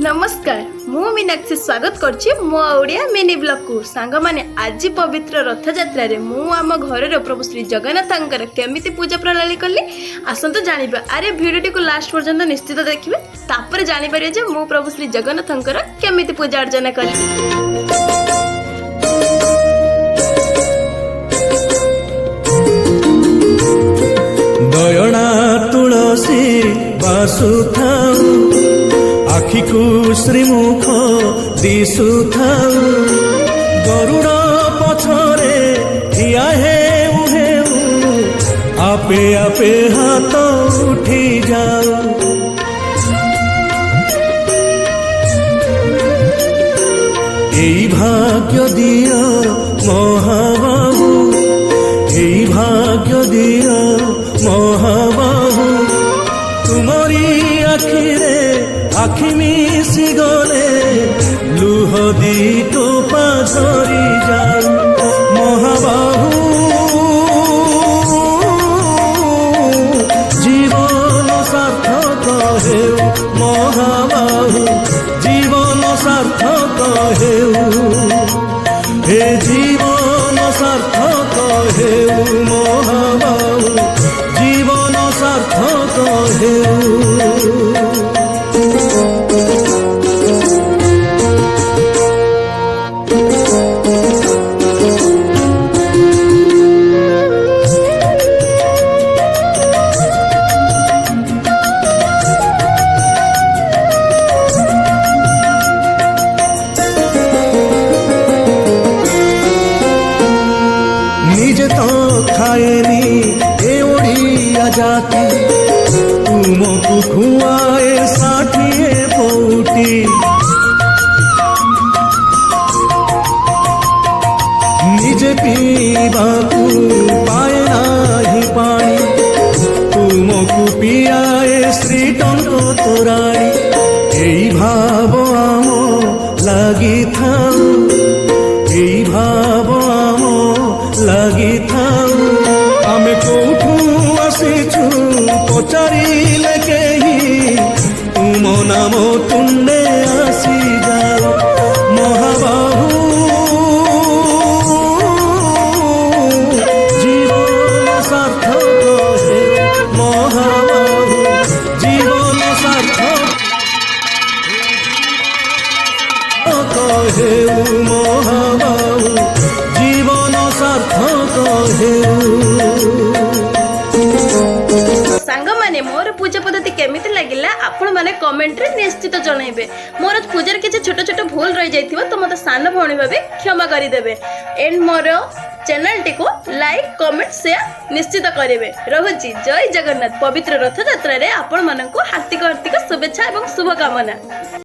नमस्कार मु मीनाक्षी स्वागत करछि मो ओडिया मिनी ब्लॉग को सांग माने आज पवित्र रथ यात्रा रे मु आम घर प्रभु श्री जगन्नाथंकर केमिति पूजा प्रणाली कली आसंतु जानिबा। अरे वीडियोटी को लास्ट पर्यंत निश्चित देखिबे तापर जानि परिबे जे मु प्रभु श्री जगन्नाथंकर केमिति पूजा अर्चना कली। दयना तुलसी बासुथाऊ आखिकु श्रीमुख दिशुथाऊ गरुड़ पछरे ठिया हेउ हेउ आपे आपे हाथ उठी जाऊ। एई भाग्य दियो महाबाहु एई भाग्य दियो महाबाहु तुमरी आखिरे आखि मिसी गले लुह दी टोपा झरी जाऊ। महाबाहु जीवन सार्थक हेउ महाबाहु जीवन सार्थक हेउ हे जीवन सार्थक हेउ महाबाहु जीवन सार्थक हेउ। निजे तो खाएनी ए ओडिया जाति तुमको खुआए षाठिए पौटी निजे पीबाकू पाए नाही पानी तुमको पियाए श्री टंक तोराणी। एई भाव आम लागी थाऊ एई भाव आम लागी थाऊ आमे कोठू आसीछु पचारिले केही तुम नाम तुंडे आसी जाओ। महाबाहु जीवन सार्थक हेउ महाबाहु जीवन सार्थक हेउ महाबाहु जीवन सार्थक हेउ। सांग माने मोर पूजा पद्धति केमिति लागिला आपण माने कमेंट रे निश्चित जणाइबे। मोर पूजार किछि छोट छोट भूल रहि जाइथिबो तो मते सान भौणी भाबे क्षमा करि देबे। एंड मोर चैनल टी को लाइक कमेंट शेयर निश्चित करिवे। रहुछि जय जगन्नाथ। पवित्र रथ यात्रा रे आपण माननको हार्दिक हार्दिक शुभेच्छा एवं शुभकामना।